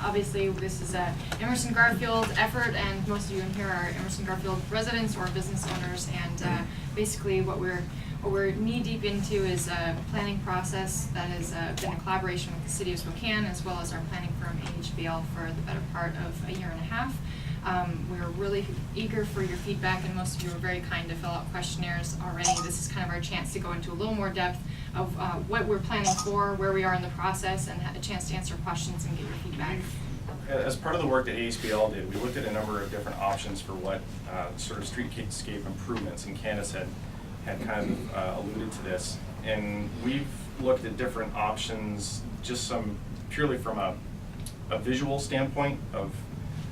Obviously, this is a Emerson Garfield effort, and most of you in here are Emerson Garfield residents or business owners. And basically, what we're knee-deep into is a planning process that has been in collaboration with the City of Spokane, as well as our planning firm AHBL for the better part of a year and a half. We're really eager for your feedback, and most of you were very kind to fill out questionnaires already. This is kind of our chance to go into a little more depth of what we're planning for, where we are in the process, and have a chance to answer questions and get your feedback. As part of the work that AHBL did, we looked at a number of different options for what sort of streetscape improvements, and Candace had kind of alluded to this. And we've looked at different options, just some purely from a visual standpoint of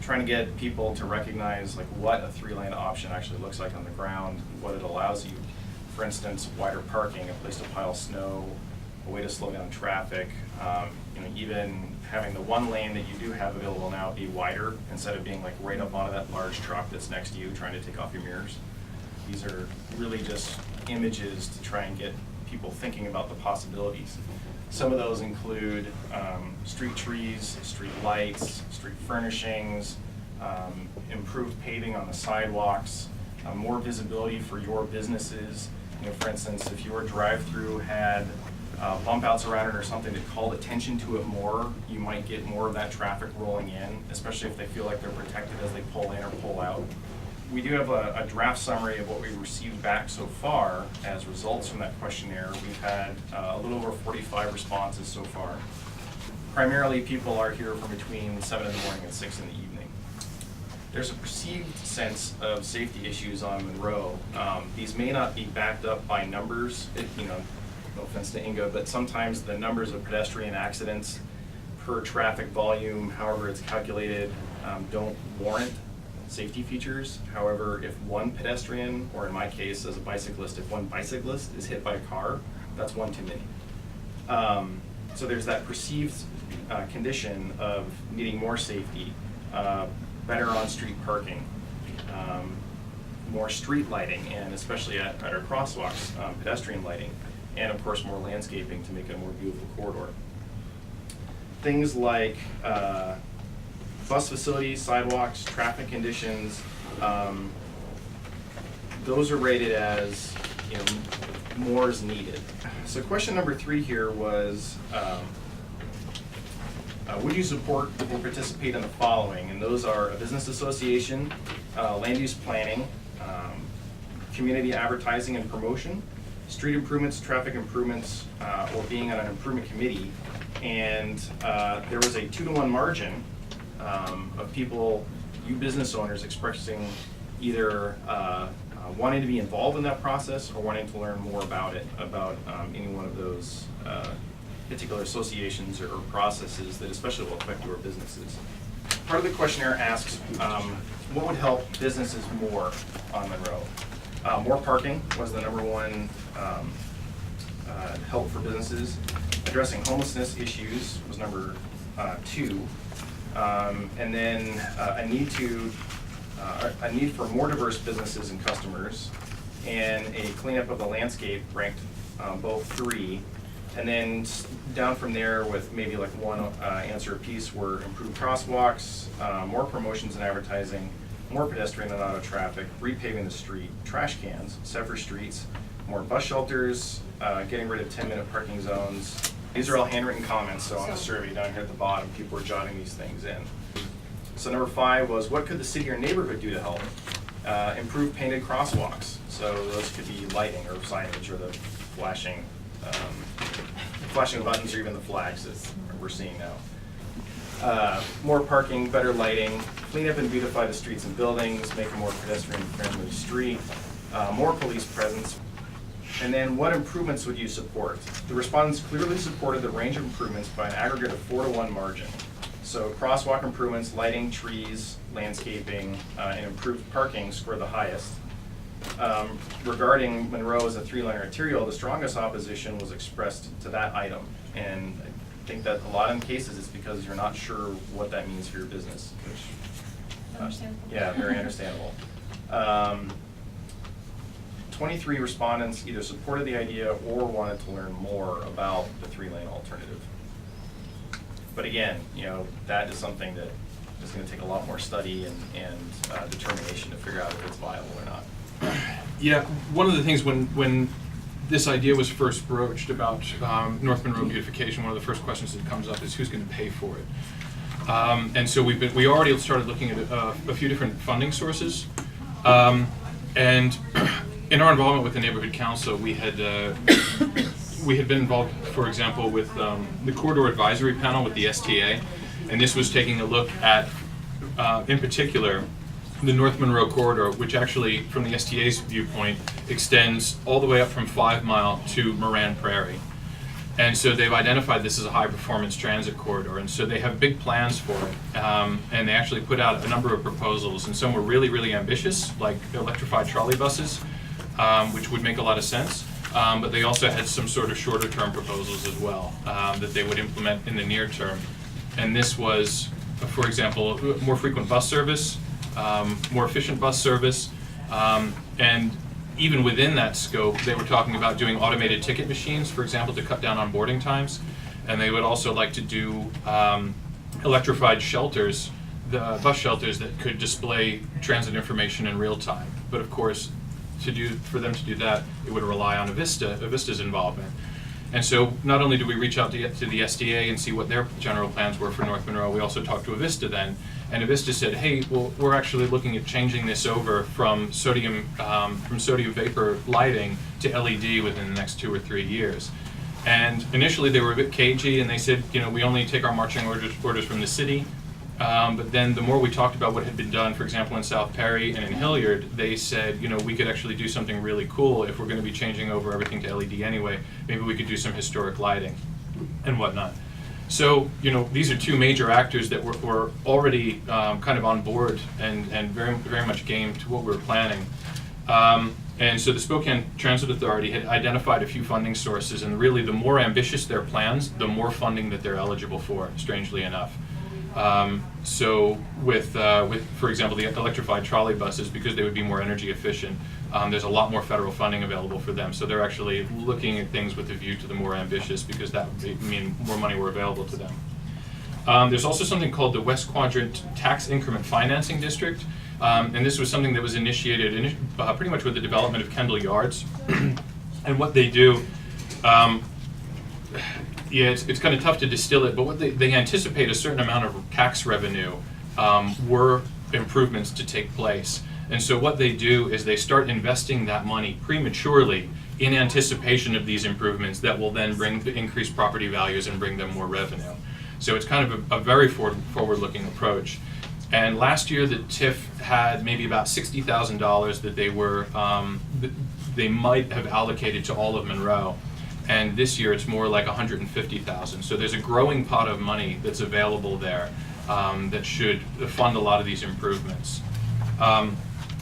trying to get people to recognize like what a 3-lane option actually looks like on the ground, what it allows you. For instance, wider parking, a place to pile snow, a way to slow down traffic, even having the 1 lane that you do have available now be wider instead of being like right up onto that large truck that's next to you trying to take off your mirrors. These are really just images to try and get people thinking about the possibilities. Some of those include street trees, street lights, street furnishings, improved paving on the sidewalks, more visibility for your businesses. For instance, if your drive-through had bump outs around it or something that called attention to it more, you might get more of that traffic rolling in, especially if they feel like they're protected as they pull in or pull out. We do have a draft summary of what we received back so far as results from that questionnaire. We've had a little over 45 responses so far. Primarily, people are here from between 7 in the morning and 6 in the evening. There's a perceived sense of safety issues on Monroe. These may not be backed up by numbers, no offense to Inga, but sometimes the numbers of pedestrian accidents per traffic volume, however it's calculated, don't warrant safety features. However, if one pedestrian, or in my case as a bicyclist, if one bicyclist is hit by a car, that's one too many. So there's that perceived condition of needing more safety, better on-street parking, more street lighting, and especially at our crosswalks, pedestrian lighting, and of course more landscaping to make it a more beautiful corridor. Things like bus facilities, sidewalks, traffic conditions, those are rated as more is needed. So question number 3 here was, would you support or participate in the following? And those are a business association, land use planning, community advertising and promotion, street improvements, traffic improvements, or being on an improvement committee. And there was a 2-to-1 margin of people, you business owners, expressing either wanting to be involved in that process or wanting to learn more about it, about any one of those particular associations or processes that especially will affect your businesses. Part of the questionnaire asks, what would help businesses more on Monroe? More parking was the #1 help for businesses. Addressing homelessness issues was number 2. And then a need for more diverse businesses and customers, and a cleanup of the landscape ranked both 3. And then down from there with maybe like 1 answer apiece were improved crosswalks, more promotions and advertising, more pedestrian and auto traffic, repaving the street, trash cans, safer streets, more bus shelters, getting rid of 10-minute parking zones. These are all handwritten comments, so on the survey down here at the bottom, people were jotting these things in. So number 5 was, what could the city or neighborhood do to help? Improve painted crosswalks. So those could be lighting or signage or the flashing buttons or even the flags that we're seeing now. More parking, better lighting, clean up and beautify the streets and buildings, make a more pedestrian-friendly street, more police presence. And then what improvements would you support? The respondents clearly supported the range of improvements by an aggregate of 4-to-1 margin. So crosswalk improvements, lighting, trees, landscaping, and improved parking scored the highest. Regarding Monroe as a 3-lane arterial, the strongest opposition was expressed to that item. And I think that a lot of cases it's because you're not sure what that means for your business. Which, Understandable. Yeah, very understandable. 23 respondents either supported the idea or wanted to learn more about the 3-lane alternative. But again, that is something that is going to take a lot more study and determination to figure out if it's viable or not. Yeah, one of the things when this idea was first broached about North Monroe beautification, one of the first questions that comes up is who's going to pay for it. And so we already started looking at a few different funding sources. And in our involvement with the neighborhood council, we had been involved, for example, with the corridor advisory panel with the STA, and this was taking a look at, in particular, the North Monroe corridor, which actually, from the STA's viewpoint, extends all the way up from 5 Mile to Moran Prairie. And so they've identified this as a high-performance transit corridor, and so they have big plans for it. And they actually put out a number of proposals, and some were really, really ambitious, like electrified trolley buses, which would make a lot of sense. But they also had some sort of shorter-term proposals as well that they would implement in the near term. And this was, for example, more frequent bus service, more efficient bus service, and even within that scope, they were talking about doing automated ticket machines, for example, to cut down on boarding times. And they would also like to do electrified shelters, the bus shelters that could display transit information in real time. But of course, for them to do that, it would rely on Avista's involvement. And so not only did we reach out to the SDA and see what their general plans were for North Monroe, we also talked to Avista then. And Avista said, hey, well, we're actually looking at changing this over from sodium vapor lighting to LED within the next 2 or 3 years. And initially they were a bit cagey, and they said, we only take our marching orders from the city. But then the more we talked about what had been done, for example, in South Perry and in Hilliard, they said, we could actually do something really cool if we're going to be changing over everything to LED anyway. Maybe we could do some historic lighting and whatnot. So, these are two major actors that were already kind of on board and very, very much game to what we were planning. And so the Spokane Transit Authority had identified a few funding sources, and really the more ambitious their plans, the more funding that they're eligible for, strangely enough. So with, for example, the electrified trolley buses, because they would be more energy efficient, there's a lot more federal funding available for them. So they're actually looking at things with a view to the more ambitious, because that would mean more money were available to them. There's also something called the West Quadrant Tax Increment Financing District. And this was something that was initiated pretty much with the development of Kendall Yards. And what they do, it's kind of tough to distill it, but what they anticipate a certain amount of tax revenue were improvements to take place. And so what they do is they start investing that money prematurely in anticipation of these improvements that will then bring increased property values and bring them more revenue. So it's kind of a very forward-looking approach. And last year the TIF had maybe about $60,000 that they might have allocated to all of Monroe. And this year it's more like $150,000. So there's a growing pot of money that's available there that should fund a lot of these improvements.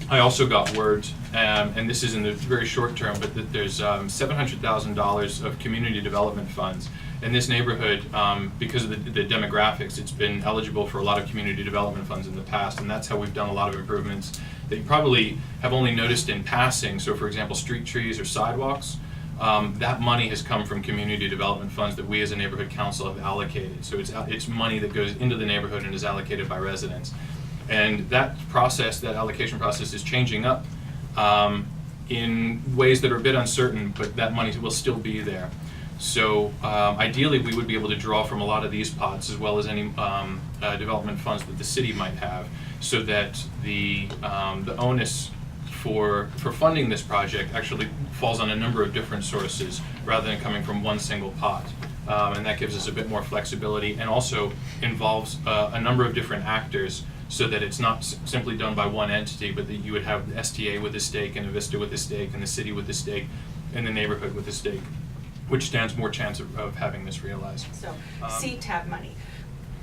I also got word, and this is in the very short term, but that there's $700,000 of community development funds. In this neighborhood, because of the demographics, it's been eligible for a lot of community development funds in the past, and that's how we've done a lot of improvements that you probably have only noticed in passing. So for example, street trees or sidewalks. That money has come from community development funds that we as a neighborhood council have allocated. So it's money that goes into the neighborhood and is allocated by residents. And that allocation process is changing up in ways that are a bit uncertain, but that money will still be there. So ideally we would be able to draw from a lot of these pots as well as any development funds that the city might have, so that the onus for funding this project actually falls on a number of different sources rather than coming from one single pot. And that gives us a bit more flexibility, and also involves a number of different actors, so that it's not simply done by one entity, but that you would have the STA with a stake, and Avista with a stake, and the city with a stake, and the neighborhood with a stake, which stands more chance of having this realized. So, C-tab money.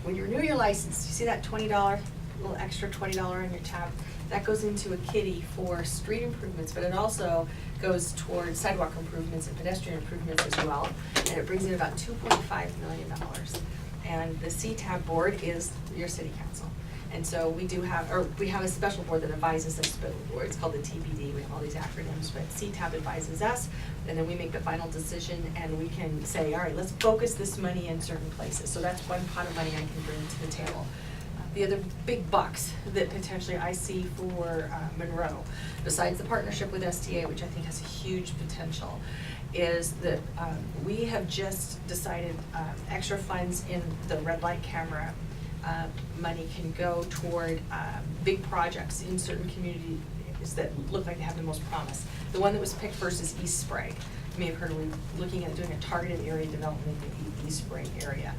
When you renew your license, you see that $20, little extra $20 on your tab? That goes into a kitty for street improvements, but it also goes towards sidewalk improvements and pedestrian improvements as well. And it brings in about $2.5 million. And the CTAB board is your city council. And so we have a special board that advises us, but it's called the TBD, we have all these acronyms, but CTAB advises us, and then we make the final decision, and we can say, all right, let's focus this money in certain places. So that's one pot of money I can bring to the table. The other big bucks that potentially I see for Monroe, besides the partnership with STA, which I think has a huge potential, is that we have just decided extra funds in the red light camera money can go toward big projects in certain communities that look like they have the most promise. The one that was picked first is East Sprague. You may have heard we're looking at doing a targeted area development in the East Sprague area.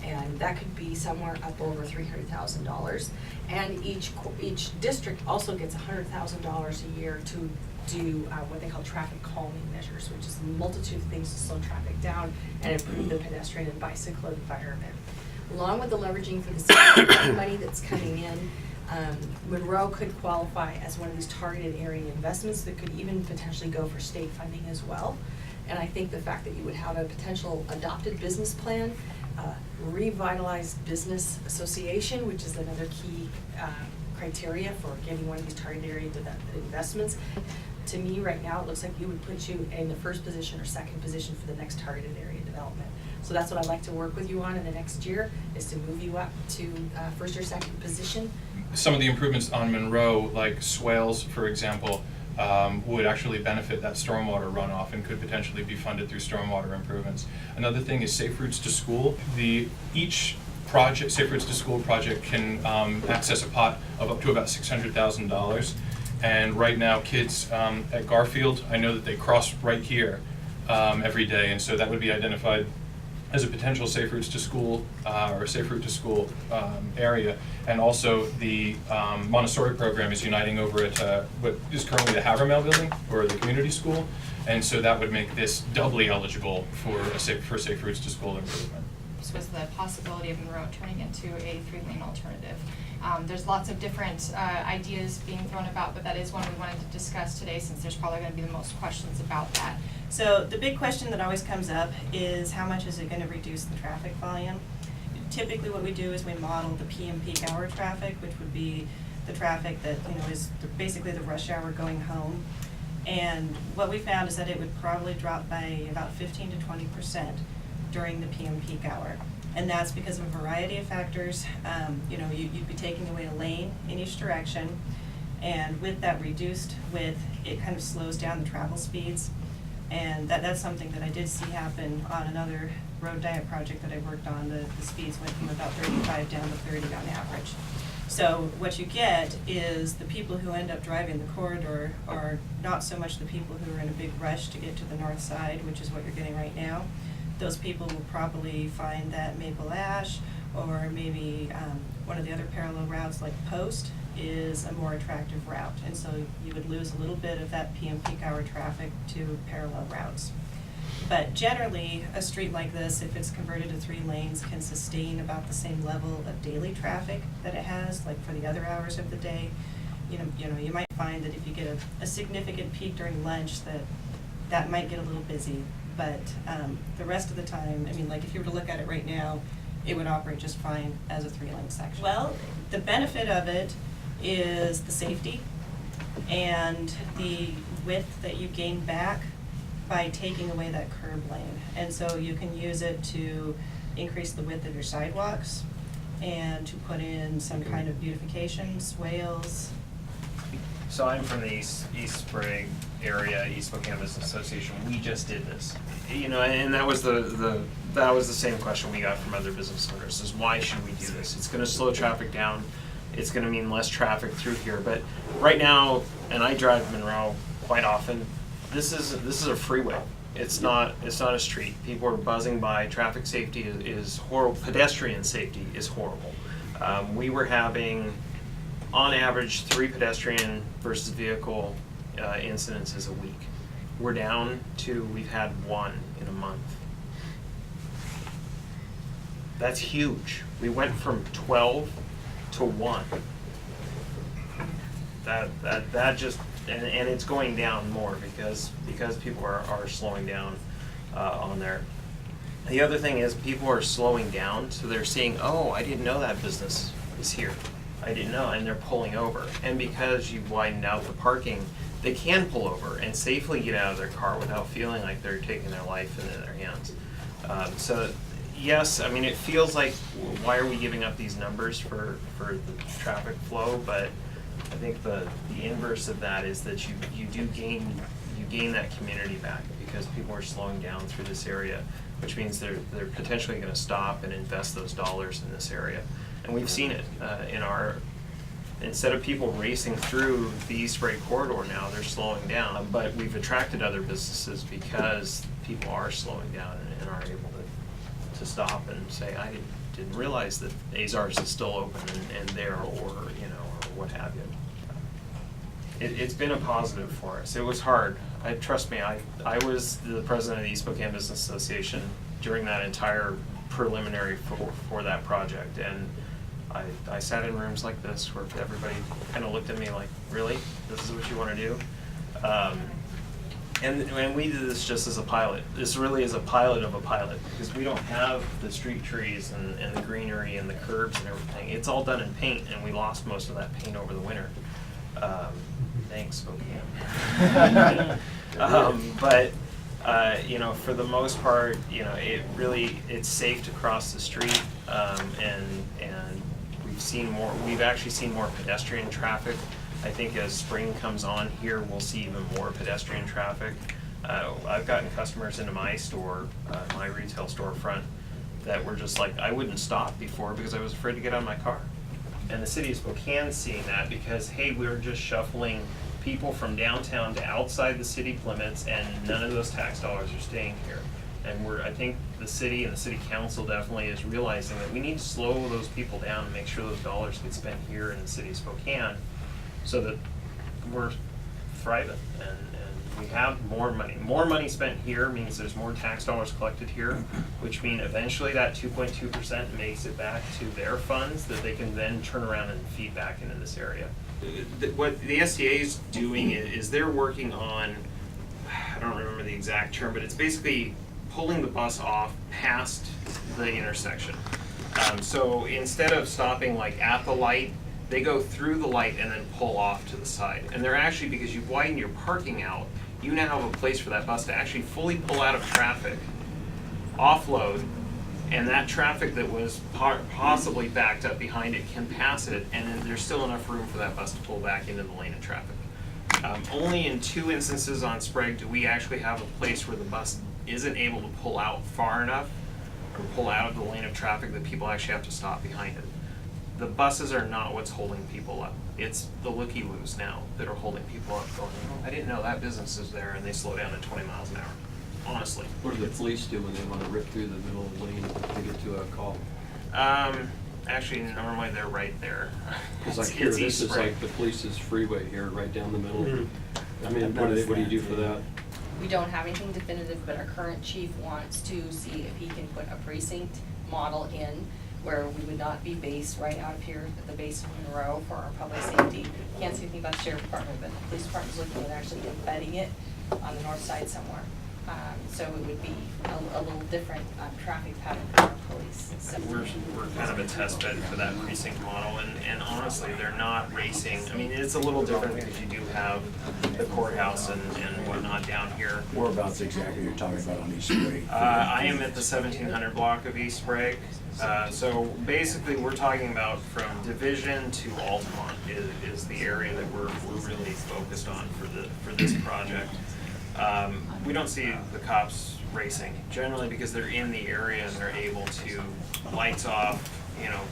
And that could be somewhere up over $300,000. And each district also gets $100,000 a year to do what they call traffic calming measures, which is a multitude of things to slow traffic down and improve the pedestrian and bicycle environment. Along with the leveraging for the city money that's coming in, Monroe could qualify as one of these targeted area investments that could even potentially go for state funding as well. And I think the fact that you would have a potential adopted business plan, revitalized business association, which is another key criteria for getting one of these targeted area investments. To me, right now, it looks like you would put you in the first position or second position for the next targeted area development. So that's what I'd like to work with you on in the next year, is to move you up to first or second position. Some of the improvements on Monroe, like swales, for example, would actually benefit that stormwater runoff and could potentially be funded through stormwater improvements. Another thing is Safe Routes to School. Each project, Safe Routes to School project, can access a pot of up to about $600,000. And right now, kids at Garfield, I know that they cross right here every day, and so that would be identified as a potential Safe Routes to School or Safe Route to School area. And also the Montessori program is uniting over at what is currently the Havermel building, or the community school. And so that would make this doubly eligible for Safe Routes to School improvement. This was the possibility of Monroe turning into a 3-lane alternative. There's lots of different ideas being thrown about, but that is one we wanted to discuss today, since there's probably going to be the most questions about that. So the big question that always comes up is, how much is it going to reduce the traffic volume? Typically what we do is we model the PM peak hour traffic, which would be the traffic that, you know, is basically the rush hour going home. And what we found is that it would probably drop by about 15 to 20% during the PM peak hour. And that's because of a variety of factors. You know, you'd be taking away a lane in each direction, and with that reduced width, it kind of slows down the travel speeds. And that's something that I did see happen on another road diet project that I worked on. The speeds went from about 35 down to 30 on average. So what you get is the people who end up driving the corridor are not so much the people who are in a big rush to get to the north side, which is what you're getting right now. Those people will probably find that Maple Ash, or maybe one of the other parallel routes like Post, is a more attractive route. And so you would lose a little bit of that PM peak hour traffic to parallel routes. But generally, a street like this, if it's converted to 3 lanes, can sustain about the same level of daily traffic that it has, like for the other hours of the day. You know, you might find that if you get a significant peak during lunch, that might get a little busy. But the rest of the time, I mean, like if you were to look at it right now, it would operate just fine as a 3-lane section. Well, the benefit of it is the safety and the width that you gain back by taking away that curb lane. And so you can use it to increase the width of your sidewalks and to put in some kind of beautification, swales. So I'm from the East Sprague area, East Spokane Business Association. We just did this, you know, and that was the same question we got from other business owners: is why should we do this? It's going to slow traffic down. It's going to mean less traffic through here. But right now, and I drive Monroe quite often, this is a freeway. It's not a street. People are buzzing by. Traffic safety is horrible. Pedestrian safety is horrible. We were having, on average, 3 pedestrian versus vehicle incidences a week. We're down to, we've had 1 in a month. That's huge. We went from 12 to 1. That just, and it's going down more because people are slowing down on there. The other thing is people are slowing down, so they're saying, oh, I didn't know that business is here. I didn't know, and they're pulling over. And because you've widened out the parking, they can pull over and safely get out of their car without feeling like they're taking their life into their hands. So yes, I mean, it feels like, why are we giving up these numbers for the traffic flow? But I think the inverse of that is that you do gain that community back because people are slowing down through this area, which means they're potentially going to stop and invest those dollars in this area. And we've seen it instead of people racing through the East Sprague corridor now, they're slowing down. But we've attracted other businesses because people are slowing down and are able to stop and say, I didn't realize that Azars is still open and there, or what have you. It's been a positive for us. It was hard. Trust me, I was the president of the East Spokane Business Association during that entire preliminary for that project, and I sat in rooms like this where everybody kind of looked at me like, really? This is what you want to do? And we did this just as a pilot. This really is a pilot of a pilot, because we don't have the street trees and the greenery and the curbs and everything. It's all done in paint, and we lost most of that paint over the winter. Thanks, Spokane. But for the most part, it's safe to cross the street, and we've actually seen more pedestrian traffic. I think as spring comes on here, we'll see even more pedestrian traffic. I've gotten customers into my store, my retail storefront, that were just like, I wouldn't stop before because I was afraid to get out of my car. And the city of Spokane seeing that because, hey, we're just shuffling people from downtown to outside the city limits, and none of those tax dollars are staying here. And I think the city and the city council definitely is realizing that we need to slow those people down and make sure those dollars get spent here in the city of Spokane, so that we're thriving and we have more money. More money spent here means there's more tax dollars collected here, which means eventually that 2.2% makes it back to their funds that they can then turn around and feed back into this area. What the STA is doing is they're working on, I don't remember the exact term, but it's basically pulling the bus off past the intersection. So instead of stopping like at the light, they go through the light and then pull off to the side. And they're actually, because you've widened your parking out, you now have a place for that bus to actually fully pull out of traffic, offload, and that traffic that was possibly backed up behind it can pass it, and then there's still enough room for that bus to pull back into the lane of traffic. Only in 2 instances on Sprague do we actually have a place where the bus isn't able to pull out far enough or pull out of the lane of traffic that people actually have to stop behind it. The buses are not what's holding people up. It's the looky-loos now that are holding people up going, I didn't know that business is there, and they slow down to 20 miles an hour, honestly. What do the police do when they want to rip through the middle of the lane to get to a call? Actually, normally they're right there. Because like here, this is like the police's freeway here, right down the middle. Mm-hmm. I mean, what do you do for that? We don't have anything definitive, but our current chief wants to see if he can put a precinct model in where we would not be based right out of here at the base of Monroe for our public safety. Can't say anything about the sheriff department, but the police department's looking at actually embedding it on the north side somewhere. So it would be a little different traffic pattern for our police. So We're kind of a test bed for that precinct model, and honestly, they're not racing. I mean, it's a little different because you do have the courthouse and whatnot down here. Whereabouts exactly you're talking about on East Sprague? I am at the 1700 block of East Sprague. So basically, we're talking about from Division to Altamont is the area that we're really focused on for this project. We don't see the cops racing, generally because they're in the area and they're able to, lights off,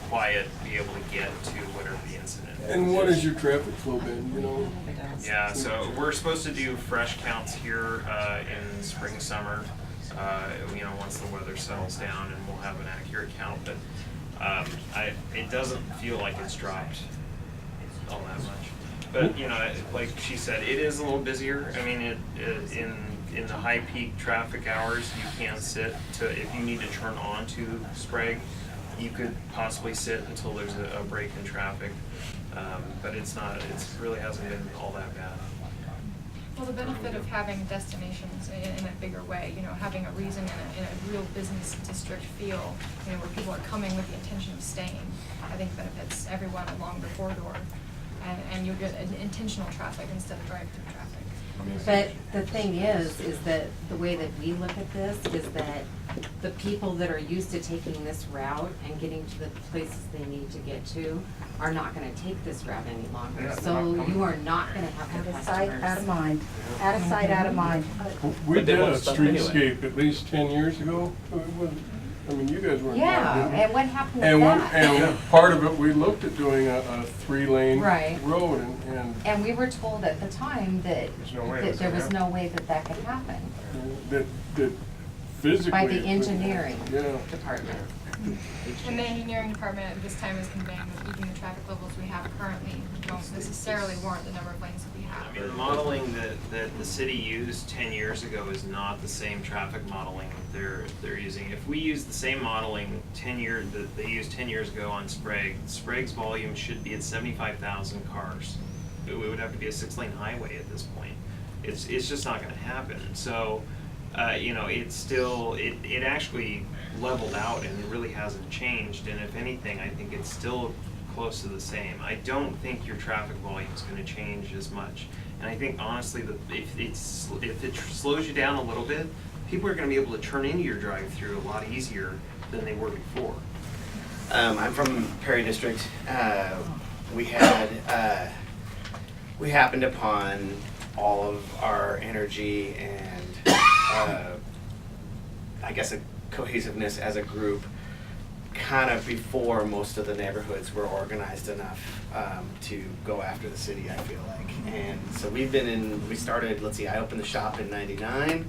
quiet, be able to get to whatever the incident is. And what has your traffic flow been, Yeah, so we're supposed to do fresh counts here in spring, summer, once the weather settles down, and we'll have an accurate count, but it doesn't feel like it's dropped all that much. But, like she said, it is a little busier. I mean, in the high peak traffic hours, you can sit if you need to turn on to Sprague, you could possibly sit until there's a break in traffic. But it really hasn't been all that bad. Well, the benefit of having destinations in a bigger way, you know, having a reason in a real business district feel, you know, where people are coming with the intention of staying, I think benefits everyone along the corridor. And you'll get an intentional traffic instead of drive-through traffic. But the thing is that the way that we look at this is that the people that are used to taking this route and getting to the places they need to get to are not gonna take this route any longer. Yeah, So they're not coming. you are not gonna have Out the of sight, out of customers. mind. Out of sight, out of mind. We But they did a won't stop anyway. streetscape at least 10 years ago. I mean, you guys weren't. Yeah, involved, and what happened and with one, that? and part of it, we looked at doing a 3-lane Right. road and And we were told at the time that, There's no way that that's there gonna was no way that that could happen that physically. by it the couldn't- engineering Yeah. department. And the engineering department at this time is conveying that even the traffic levels we have currently don't necessarily warrant the number of lanes that we have. I mean, the modeling that the city used 10 years ago is not the same traffic modeling that they're using. If we use the same modeling that they used 10 years ago on Sprague, Sprague's volume should be at 75,000 cars. It would have to be a 6-lane highway at this point. It's just not gonna happen. So, you know, it's still, it actually leveled out and it really hasn't changed. And if anything, I think it's still close to the same. I don't think your traffic volume is gonna change as much. And I think honestly, that if it slows you down a little bit, people are gonna be able to turn into your drive-through a lot easier than they were before. I'm from Perry District. We happened upon all of our energy and I guess a cohesiveness as a group kind of before most of the neighborhoods were organized enough to go after the city, I feel like. And so we started, let's see, I opened the shop in '99.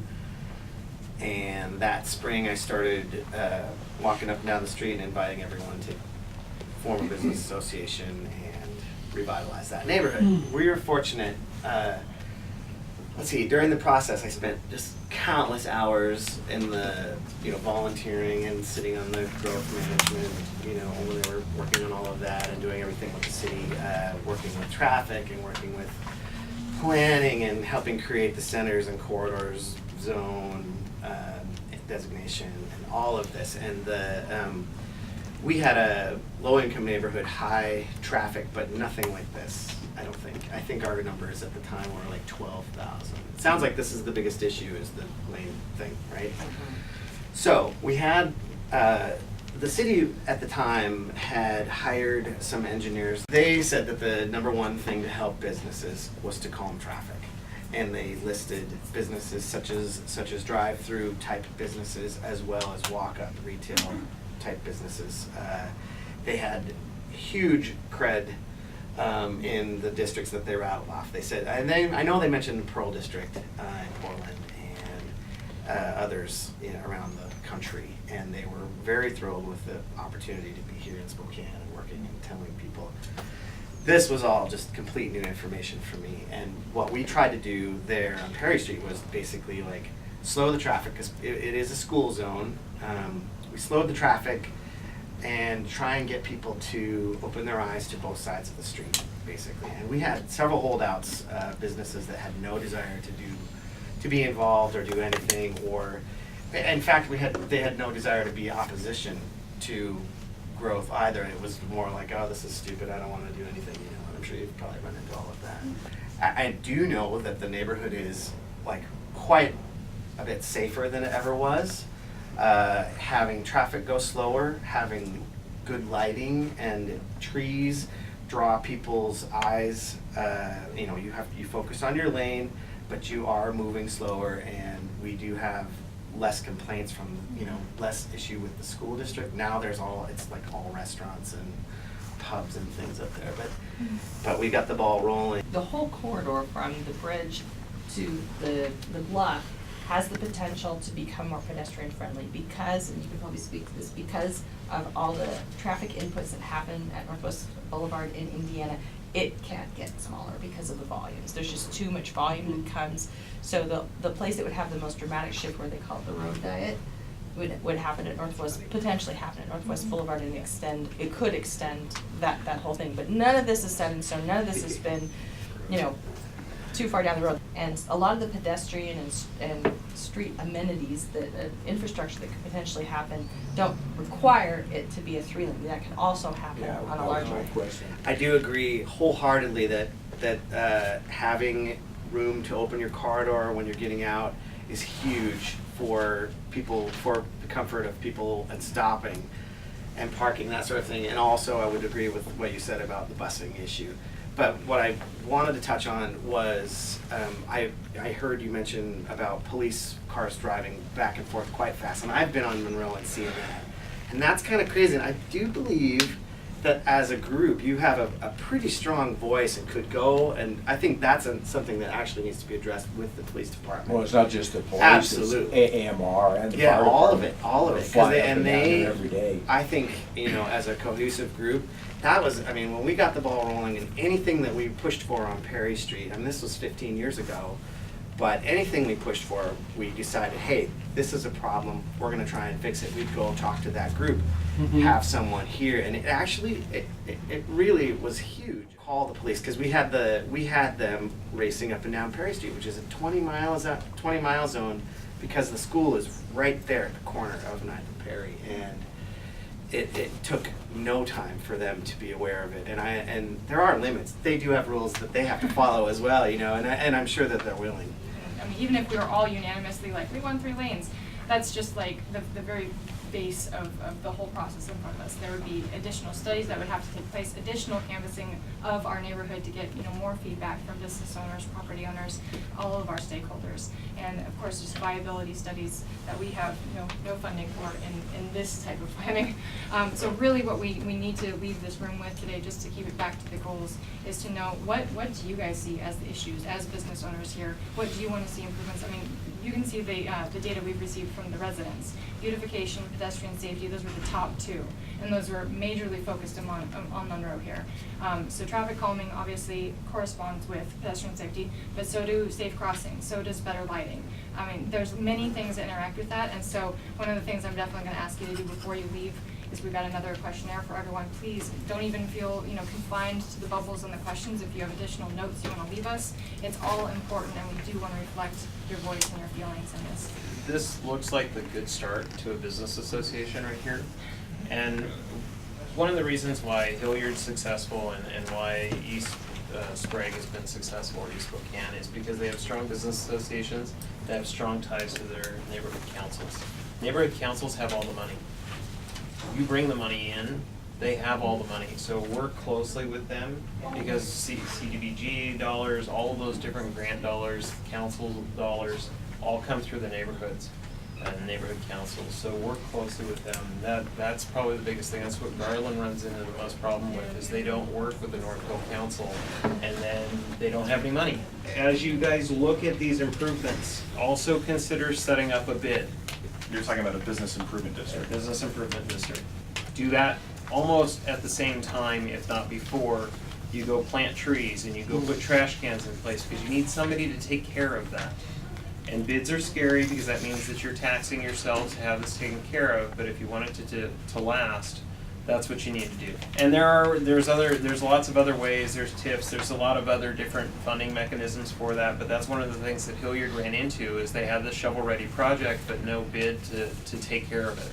And that spring, I started walking up and down the street and inviting everyone to form a business association and revitalize that neighborhood. We were fortunate. Let's see. During the process, I spent just countless hours in the, volunteering and sitting on the growth management. When they were working on all of that and doing everything with the city, working with traffic and working with planning and helping create the centers and corridors, zone designation, and all of this. And we had a low-income neighborhood, high traffic, but nothing like this, I don't think. I think our numbers at the time were like 12,000. It sounds like this is the biggest issue, is the lane thing, right? So we had, the city at the time had hired some engineers. They said that the number one thing to help businesses was to calm traffic. And they listed businesses such as drive-through type businesses, as well as walk-up retail type businesses. They had huge cred in the districts that they rattled off. They said, and I know they mentioned Pearl District in Portland and others around the country, and they were very thrilled with the opportunity to be here in Spokane and working and telling people. This was all just complete new information for me, and what we tried to do there on Perry Street was basically like slow the traffic, because it is a school zone. We slowed the traffic and try and get people to open their eyes to both sides of the street, basically. And we had several holdouts, businesses that had no desire to be involved or do anything, or in fact they had no desire to be opposition to growth either. It was more like, oh, this is stupid, I don't want to do anything, and I'm sure you've probably run into all of that. I do know that the neighborhood is like quite a bit safer than it ever was. Having traffic go slower, having good lighting and trees draw people's eyes. You focus on your lane, but you are moving slower, and we do have less complaints from, less issue with the school district. Now it's like all restaurants and pubs and things up there, but we got the ball rolling. The whole corridor from the bridge to the bluff has the potential to become more pedestrian friendly because, and you can probably speak to this, because of all the traffic inputs that happen at Northwest Boulevard in Indiana. It can't get smaller because of the volumes. There's just too much volume that comes. So the place that would have the most dramatic shift, where they call it the road diet, would happen at potentially happen at Northwest Boulevard, and it could extend that whole thing. But none of this is set in stone. None of this has been, 2 too far down the road. And a lot of the pedestrian and street amenities, that infrastructure that could potentially happen, don't require it to be a 3-lane. That can also happen Yeah, on a that was larger. my question. I do agree wholeheartedly that having room to open your car door when you're getting out is huge for people, for the comfort of people and stopping and parking, that sort of thing. And also, I would agree with what you said about the busing issue. But what I wanted to touch on was, I heard you mention about police cars driving back and forth quite fast, and I've been on Monroe and seen that. And that's kind of crazy, and I do believe that as a group, you have a pretty strong voice and could go, and I think that's something that actually needs to be addressed with the police department. Well, it's not just the police, Absolutely. it's AMR and the Yeah, fire all of department. it, all of it. They're 'Cause flying they- up and down they, there every day. I think, as a cohesive group, that was, when we got the ball rolling and anything that we pushed for on Perry Street, this was 15 years ago, but anything we pushed for, we decided, hey, this is a problem, we're gonna try and fix it. We'd go talk to that group, have someone here, and it actually, it really was huge. Call the police, because we had them racing up and down Perry Street, which is a 20 mile zone, because the school is right there at the corner of 9th and Perry, and it took no time for them to be aware of it, and there are limits. They do have rules that they have to follow as well, and I'm sure that they're willing. Even if we were all unanimously like, we want 3 lanes, that's just like the very base of the whole process in front of us. There would be additional studies that would have to take place, additional canvassing of our neighborhood to get more feedback from business owners, property owners, all of our stakeholders, and of course just viability studies that we have no funding for in this type of planning. So really what we need to leave this room with today, just to keep it back to the goals, is to know what do you guys see as the issues as business owners here? What do you want to see improvements? You can see the data we've received from the residents. Beautification, pedestrian safety, those were the top 2, and those were majorly focused on Monroe here. So traffic calming obviously corresponds with pedestrian safety, but so do safe crossings, so does better lighting. There's many things that interact with that, and so one of the things I'm definitely going to ask you to do before you leave is we've got another questionnaire for everyone. Please don't even feel confined to the bubbles and the questions. If you have additional notes you want to leave us, it's all important, and we do want to reflect your voice and your feelings in this. This looks like the good start to a business association right here. And one of the reasons why Hilliard's successful and why East Sprague has been successful, or East Spokane, is because they have strong business associations that have strong ties to their neighborhood councils. Neighborhood councils have all the money. You bring the money in, they have all the money. So work closely with them, because CDBG dollars, all of those different grant dollars, council dollars, all come through the neighborhoods and neighborhood councils. So work closely with them. That's probably the biggest thing. That's what Garland runs into the most problem with, is they don't work with the Northville Council, and then they don't have any money. As you guys look at these improvements, also consider setting up a bid. You're talking about a business improvement district. Business improvement district. Do that almost at the same time, if not before, you go plant trees and you go put trash cans in place, because you need somebody to take care of that. And bids are scary, because that means that you're taxing yourself to have this taken care of, but if you want it to last, that's what you need to do. And there's lots of other ways, there's tips, there's a lot of other different funding mechanisms for that, but that's one of the things that Hilliard ran into, is they had this shovel-ready project, but no bid to take care of it.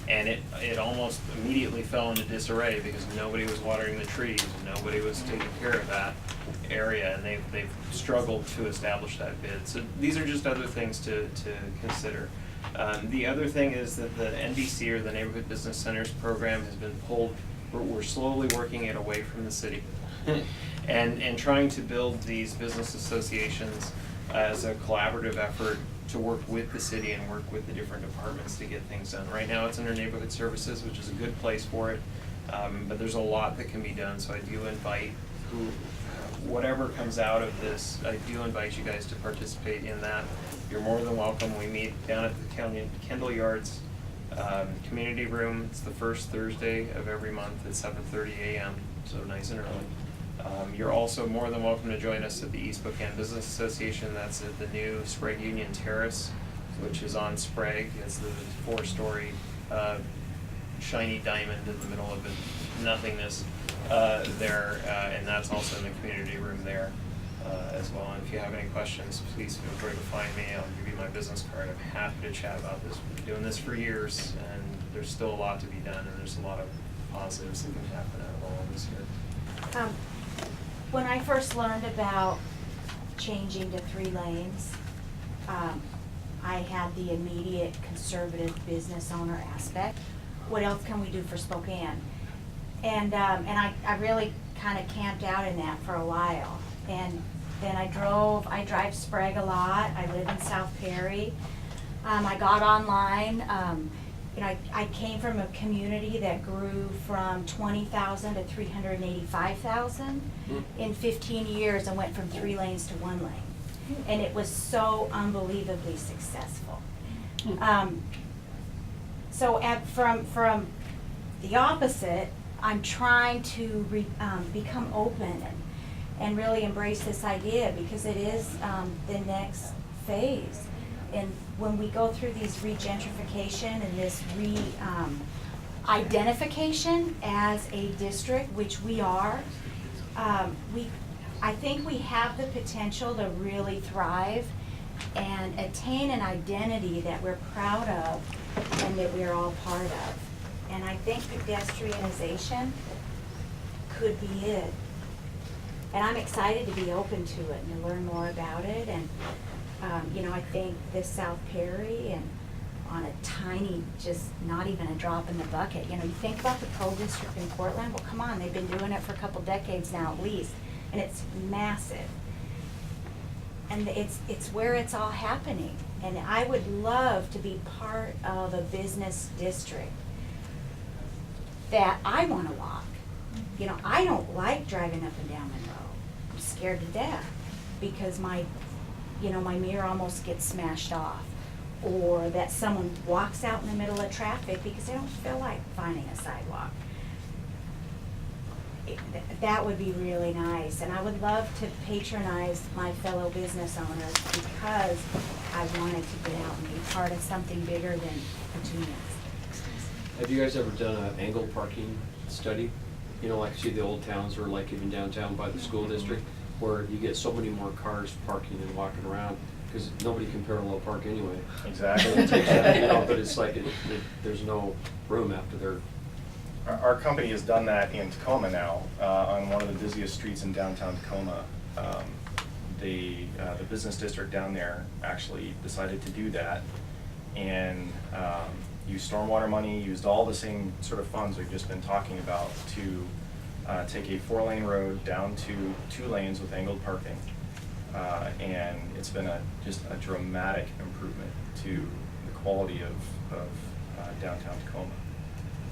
And it almost immediately fell into disarray, because nobody was watering the trees, and nobody was taking care of that area, and they've struggled to establish that bid. So these are just other things to consider. The other thing is that the NBC, or the Neighborhood Business Centers program, has been pulled. We're slowly working it away from the city, and trying to build these business associations as a collaborative effort to work with the city and work with the different departments to get things done. Right now it's under neighborhood services, which is a good place for it, but there's a lot that can be done. So I do invite whatever comes out of this, I do invite you guys to participate in that. You're more than welcome. We meet down at the county Kendall Yards community room. It's the first Thursday of every month at 7:30 a.m. So nice and early. You're also more than welcome to join us at the East Spokane Business Association. That's at the new Sprague Union Terrace, which is on Sprague. It's the 4-story shiny diamond in the middle of nothingness there, and that's also in the community room there. as well. And if you have any questions, please feel free to find me. I'll give you my business card. I'm happy to chat about this. We've been doing this for years, and there's still a lot to be done, and there's a lot of positives that can happen out of all of this here. When I first learned about changing to 3 lanes, I had the immediate conservative business owner aspect. What else can we do for Spokane? And I really kind of camped out in that for a while. And then I drive Sprague a lot. I live in South Perry. I got online. You know, I came from a community that grew from 20,000 to 385,000 in 15 years and went from 3 lanes to 1 lane. And it was so unbelievably successful. From the opposite, I'm trying to become open and really embrace this idea, because it is the next phase. And when we go through these regentrification and this identification as a district, which we are, I think we have the potential to really thrive and attain an identity that we're proud of and that we're all part of. And I think pedestrianization could be it. And I'm excited to be open to it and to learn more about it. And you know, I think this South Perry and on a tiny, just not even a drop in the bucket. You know, you think about the Pearl District in Portland, well, come on, they've been doing it for a couple decades now at least, and it's massive. And it's where it's all happening. And I would love to be part of a business district that I want to walk. You know, I don't like driving up and down Monroe. I'm scared to death because my mirror almost gets smashed off, or that someone walks out in the middle of traffic because they don't feel like finding a sidewalk. That would be really nice, and I would love to patronize my fellow business owners because I wanted to get out and be part of something bigger than petunias. Have you guys ever done an angled parking study? You know, like see the old towns or like even downtown by the school district, where you get so many more cars parking and walking around because nobody can parallel park anyway. Exactly. It takes that, you know, but it's like there's no room after they're. Our company has done that in Tacoma now, on one of the busiest streets in downtown Tacoma. The business district down there actually decided to do that, and used stormwater money, used all the same sort of funds we've just been talking about to take a 4-lane road down to 2 lanes with angled parking. And it's been just a dramatic improvement to the quality of downtown Tacoma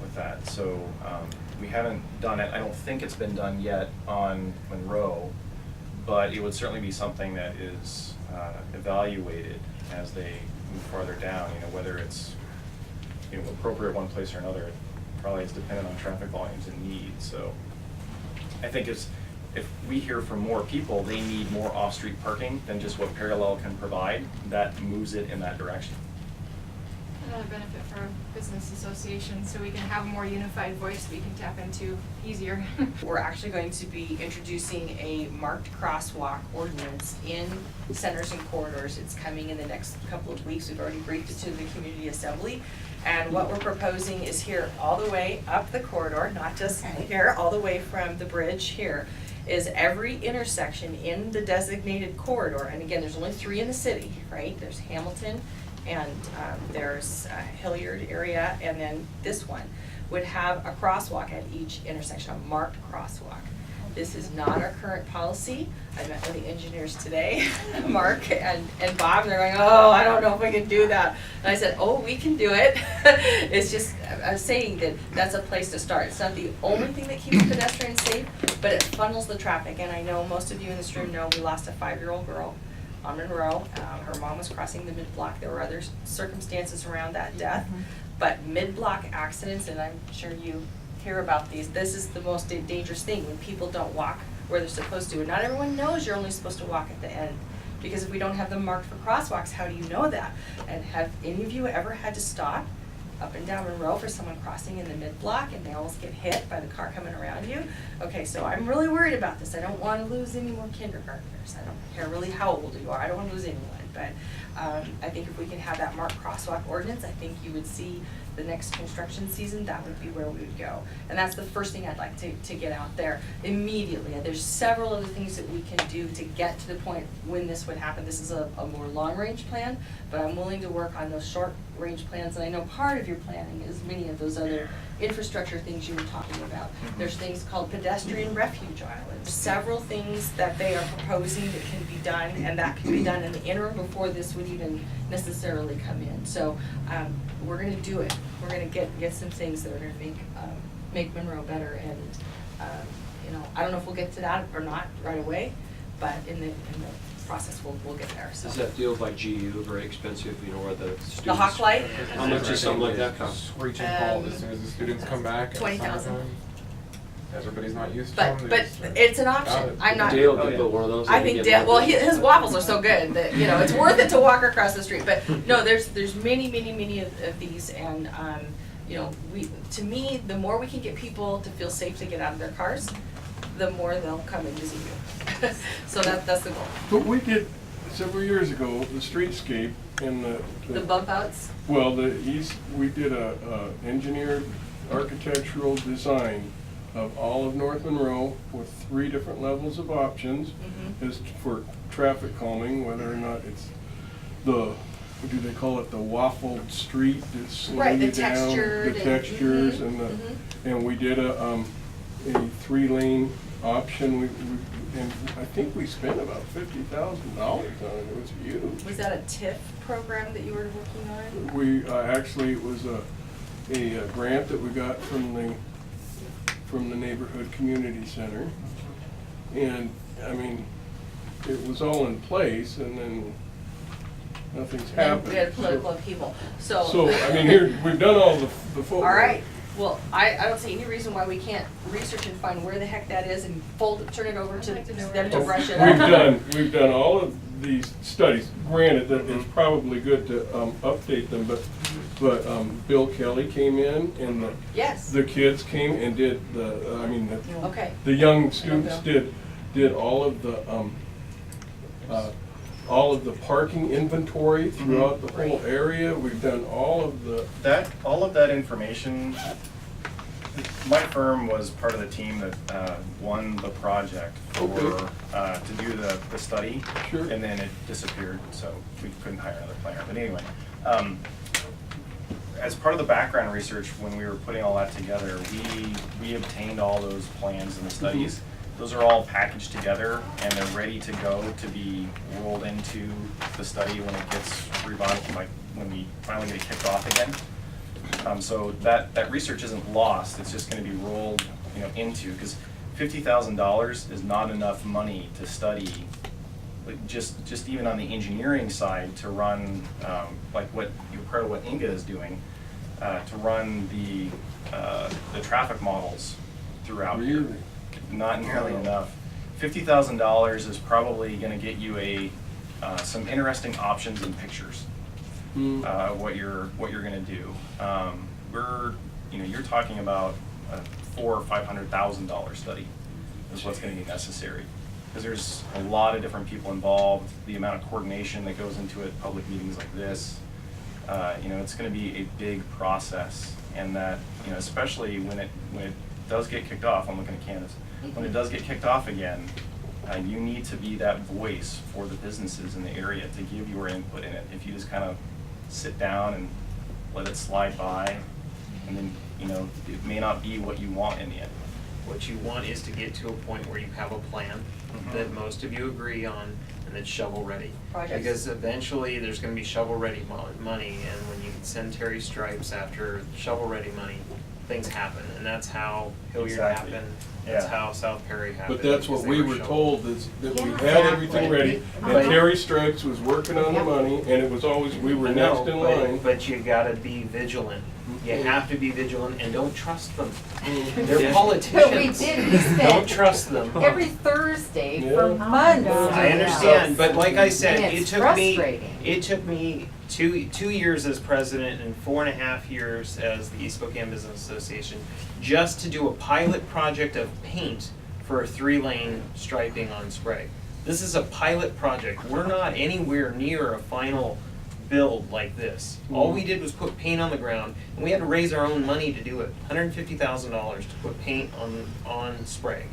with that. So we haven't done it. I don't think it's been done yet on Monroe, but it would certainly be something that is evaluated as they move farther down. You know, whether it's appropriate one place or another, it probably is dependent on traffic volumes and needs. So I think if we hear from more people, they need more off-street parking than just what Parallel can provide, that moves it in that direction. Another benefit for our business association, so we can have a more unified voice we can tap into easier. We're actually going to be introducing a marked crosswalk ordinance in centers and corridors. It's coming in the next couple of weeks. We've already briefed it to the community assembly. And what we're proposing is here all the way up the corridor, not just here, all the way from the bridge here, is every intersection in the designated corridor. And again, there's only 3 in the city, right? There's Hamilton, and there's Hilliard area, and then this one would have a crosswalk at each intersection, a marked crosswalk. This is not our current policy. I met with the engineers today, Mark and Bob, and they're going, oh, I don't know if we can do that. And I said, oh, we can do it. It's just, I was saying that that's a place to start. It's not the only thing that keeps pedestrians safe, but it funnels the traffic. And I know most of you in this room know we lost a 5-year-old girl on Monroe. Her mom was crossing the mid-block. There were other circumstances around that death. But mid-block accidents, and I'm sure you hear about these, this is the most dangerous thing, when people don't walk where they're supposed to. And not everyone knows you're only supposed to walk at the end, because if we don't have them marked for crosswalks, how do you know that? And have any of you ever had to stop up and down Monroe for someone crossing in the mid-block and they almost get hit by the car coming around you. Okay, so I'm really worried about this. I don't want to lose any more kindergartners. I don't care really how old you are. I don't want to lose anyone. But I think if we can have that marked crosswalk ordinance, I think you would see the next construction season, that would be where we would go. And that's the first thing I'd like to get out there immediately. There's several other things that we can do to get to the point when this would happen. This is a more long-range plan, but I'm willing to work on those short-range plans. And I know part of your planning is many of those other infrastructure things you were talking about. There's things called pedestrian refuge islands. Several things that they are proposing that can be done, and that can be done in the interim before this would even necessarily come in. So we're gonna do it. We're gonna get some things that are gonna make Monroe better, and you know, I don't know if we'll get to that or not right away, but in the process we'll get there. So. Is that deal by GU very expensive, you know, where the students? The Hawk Light? How much is something like that cost? Screeching halt as soon as the students come back. in the 20,000. summertime. Everybody's not used to them. But they just are- it's an option. I'm not. Dale could put one of those. I in think and Dale, get well, one. his waffles are so good that, you know, it's worth it to walk across the street. But no, there's many of these, and you know, to me, the more we can get people to feel safe to get out of their cars, the more they'll come and visit you. So that's the goal. But we did, several years ago, the streetscape and The bump outs. well, we did a engineered architectural design of all of North Monroe with 3 different levels of options as for traffic calming, whether or not it's what do they call it, the waffled street that slow Right, you the down, textured the and- textures and we did a 3-lane option. And I think we spent about $50,000 on it. It was huge. Was that a TIF program that you were working on? We actually, it was a grant that we got from the neighborhood community center, and I mean, it was all in place, and then nothing's Then happened. we had political upheaval. So I mean, here we've done all the footwork. All right. Well, I don't see any reason why we can't research and find where the heck that is and turn it over to them to brush it up. We've done all of these studies. Granted that it's probably good to update them, but Bill Kelly came in and Yes. the kids came and did Okay. the young students did all of the parking inventory throughout the whole area. We've done all of that information. My firm was part of the team that won the project to do the study. Sure. And then it disappeared, so we couldn't hire another planner. But anyway, as part of the background research, when we were putting all that together, we obtained all those plans and the studies. Those are all packaged together and they're ready to go to be rolled into the study when it gets revived, like when we finally get it kicked off again. So that research isn't lost. It's just going to be rolled, into, because $50,000 is not enough money to study, like just even on the engineering side to run like what part of what Inga is doing to run the traffic models throughout here. Not nearly enough. $50,000 is probably going to get you some interesting options and pictures. What you're going to do. You're talking about a $400,000 or $500,000 study is what's going to be necessary, because there's a lot of different people involved. The amount of coordination that goes into it, public meetings like this. It's going to be a big process, and that especially when it does get kicked off. I'm looking at Candace. When it does get kicked off again, you need to be that voice for the businesses in the area to give your input in it. If you just kind of sit down and let it slide by, and then it may not be what you want in the end. What you want is to get to a point where you have a plan that most of you agree on and that's shovel-ready. Projects. Because eventually there's gonna be shovel-ready money, and when you send Terry Stripes after shovel-ready money, things happen, and that's how Hilliard happened, that's how South Perry happened. But that's what because we they were shovel. told, is that we Yeah. had everything Right. ready, But- and Terry Stripes was working on the money, and it was always, we were next in line. But you gotta be vigilant. You have to be vigilant and don't trust them. Mm. They're Yeah. politicians. But we did, we spent Don't trust them. every Thursday for Yeah. months. I understand, but like I said, And it it's took frustrating. me 2 years as president and 4.5 years as the East Spokane Business Association just to do a pilot project of paint for a 3-lane striping on Sprague. This is a pilot project. We're not anywhere near a final build like this. All we did was put paint on the ground, and we had to raise our own money to do it. $150,000 to put paint on Sprague.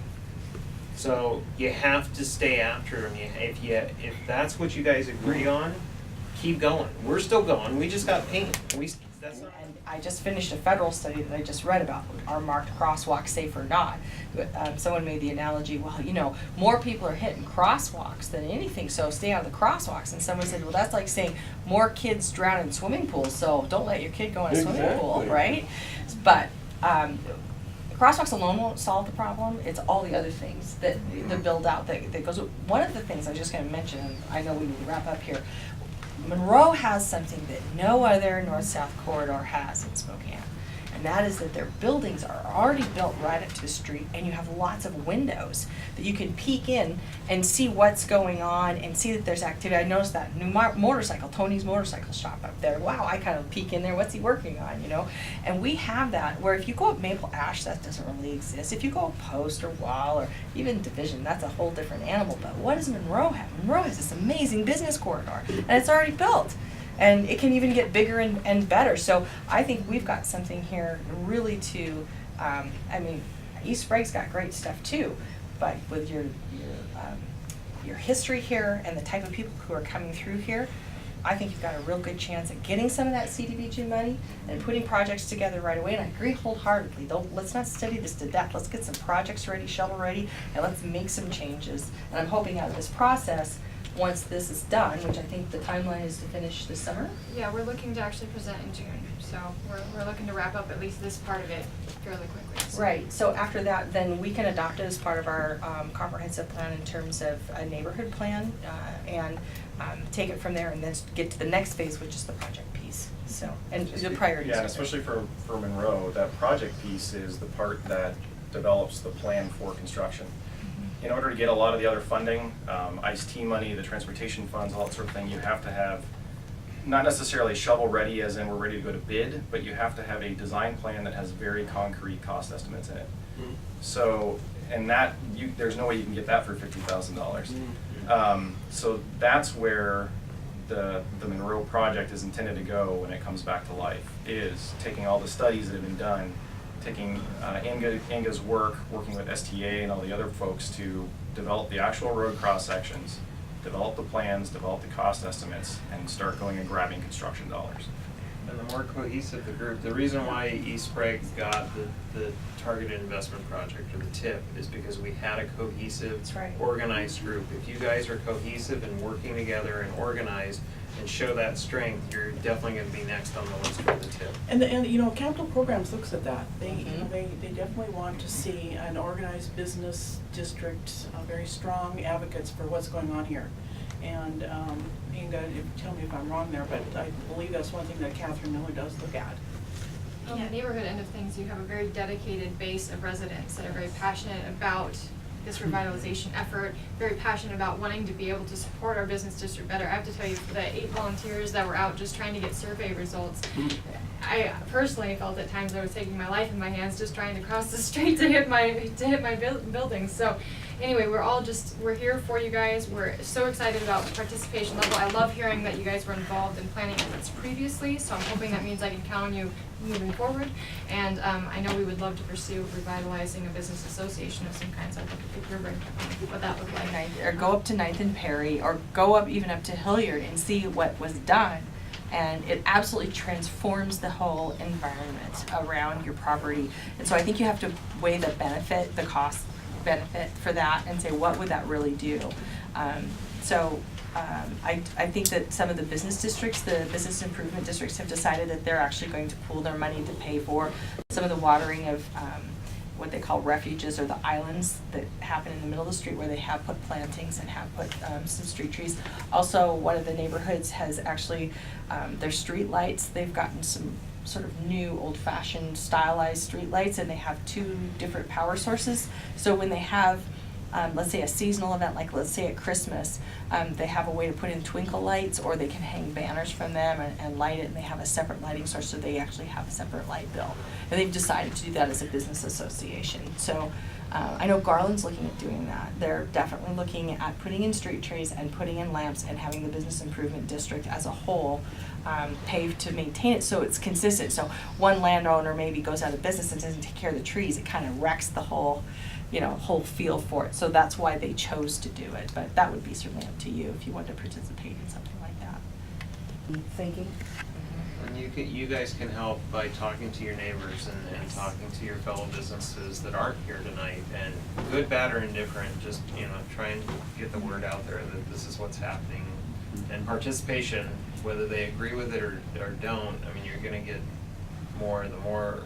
So you have to stay after them. If that's what you guys agree on, keep going. We're still going. We just got paint. That's not. And I just finished a federal study that I just read about, are marked crosswalks safe or not? Someone made the analogy, well, you know, more people are hitting crosswalks than anything, so stay out of the crosswalks. And someone said, well, that's like saying more kids drown in swimming pools, so don't let your kid go in a swimming pool, Exactly. right? But crosswalks alone won't solve the problem. It's all the other things that the build out that goes. One of the things I'm just going to mention, and I know we need to wrap up here. Monroe has something that no other north-south corridor has in Spokane, and that is that their buildings are already built right up to the street, and you have lots of windows that you can peek in and see what's going on and see that there's activity. I noticed that new motorcycle, Tony's motorcycle shop up there. Wow, I kind of peek in there. What's he working on, you know? And we have that where if you go up Maple Ash, that doesn't really exist. If you go up Post or Wall or even Division, that's a whole different animal. But what does Monroe have? Monroe has this amazing business corridor, and it's already built. And it can even get bigger and better. So I think we've got something here really to, I mean, East Sprague's got great stuff too, but with your history here and the type of people who are coming through here, I think you've got a real good chance at getting some of that CDBG money and putting projects together right away. And I agree wholeheartedly. Let's not study this to death. Let's get some projects ready, shovel ready, and let's make some changes. And I'm hoping out of this process, once this is done, which I think the timeline is to finish this summer. Yeah, we're looking to actually present in June, so we're looking to wrap up at least this part of it fairly quickly. So. Right, so after that, then we can adopt it as part of our comprehensive plan in terms of a neighborhood plan, and take it from there and then get to the next phase, which is the project piece, so, and the priorities. Yeah, are and there. especially for Monroe, that project piece is the part that develops the plan for construction. In order to get a lot of the other funding, ICE-T money, the transportation funds, all that sort of thing, you have to have not necessarily shovel ready as in we're ready to go to bid, but you have to have a design plan that has very concrete cost estimates in it. So, and that, there's no way you can get that for $50,000. So that's where the Monroe project is intended to go when it comes back to life, is taking all the studies that have been done, taking Inga's work, working with STA and all the other folks to develop the actual road cross sections, develop the plans, develop the cost estimates, and start going and grabbing construction dollars. And the more cohesive the group, the reason why East Sprague got the targeted investment project or the TIP is because we had a cohesive, That's right. organized group. If you guys are cohesive and working together and organized and show that strength, you're definitely going to be next on the list for the TIP. And you know, capital programs looks at that. They, you know, they definitely want to see an organized business district, very strong advocates for what's going on here. And Inga, tell me if I'm wrong there, but I believe that's one thing that Catherine Miller does look at. On the neighborhood end of things, you have a very dedicated base of residents that are very passionate about this revitalization effort, very passionate about wanting to be able to support our business district better. I have to tell you, for the 8 volunteers that were out just trying to get survey results, I personally felt at times I was taking my life in my hands just trying to cross the street to hit my buildings. So anyway, we're here for you guys. We're so excited about the participation level. I love hearing that you guys were involved in planning efforts previously, so I'm hoping that means I can count on you moving forward. And I know we would love to pursue revitalizing a business association of some kind, so I'd love to pick your brain on what that looked like. Or go up to 9th and Perry, or go up even up to Hilliard and see what was done. And it absolutely transforms the whole environment around your property. And so I think you have to weigh the benefit, the cost benefit for that, and say, what would that really do? I think that some of the business districts, the business improvement districts, have decided that they're actually going to pool their money to pay for some of the watering of what they call refuges, or the islands that happen in the middle of the street where they have put plantings and have put some street trees. Also, one of the neighborhoods has actually, their street lights, they've gotten some sort of new old-fashioned stylized streetlights, and they have 2 different power sources. So when they have, let's say a seasonal event, like let's say at Christmas, they have a way to put in twinkle lights, or they can hang banners from them and light it, and they have a separate lighting source, so they actually have a separate light bill. And they've decided to do that as a business association. So I know Garland's looking at doing that. They're definitely looking at putting in street trees and putting in lamps and having the business improvement district as a whole paved to maintain it so it's consistent. So one landowner maybe goes out of business and doesn't take care of the trees, it kind of wrecks the whole, whole feel for it. So that's why they chose to do it. But that would be certainly up to you if you want to participate in something like that. Thinking? And you guys can help by talking to your neighbors and talking to your fellow businesses that aren't here tonight, and good, bad, or indifferent, just, try and get the word out there that this is what's happening. And participation, whether they agree with it or don't, I mean, you're gonna get more the more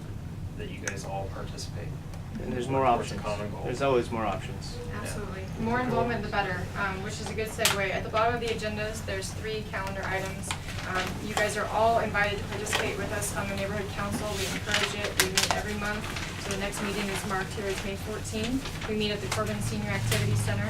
that you guys all participate. And there's more towards a options. common goal. There's always more options. Absolutely. The more involvement, the better, which is a good segue. At the bottom of the agendas, there's 3 calendar items. You guys are all invited to participate with us on the neighborhood council. We encourage it. We meet every month. So the next meeting is marked here as May 14. We meet at the Corbin Senior Activity Center.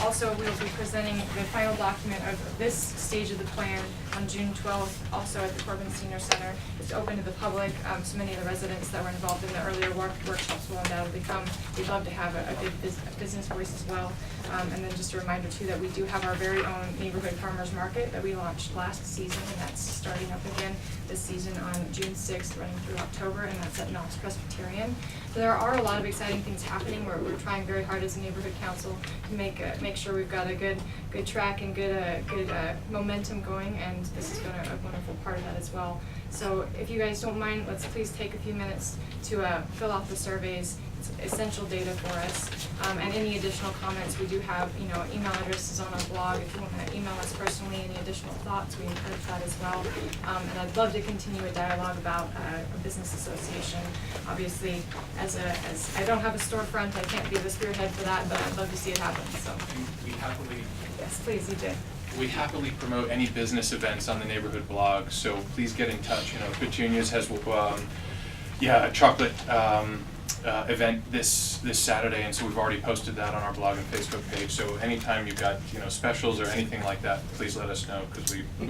Also, we will be presenting the final document of this stage of the plan on June 12th, also at the Corbin Senior Center. It's open to the public. So many of the residents that were involved in the earlier workshops will undoubtedly come. We'd love to have a good business voice as well. And then just a reminder too that we do have our very own neighborhood farmers market that we launched last season, and that's starting up again this season on June 6th, running through October, and that's at Knox Presbyterian. So there are a lot of exciting things happening. We're trying very hard as a neighborhood council to make sure we've got a good track and good momentum going, and this is a wonderful part of that as well. So if you guys don't mind, let's please take a few minutes to fill out the surveys. It's essential data for us. And any additional comments, we do have, email addresses on our blog. If you want to email us personally any additional thoughts, we encourage that as well. And I'd love to continue a dialogue about a business association. Obviously, as I don't have a storefront, I can't be the spearhead for that, but I'd love to see it happen. So We happily yes, please, EJ. We happily promote any business events on the neighborhood blog, so please get in touch. Petunias has a chocolate event this Saturday, and so we've already posted that on our blog and Facebook page. So anytime you've got specials or anything like that, please let us know, because we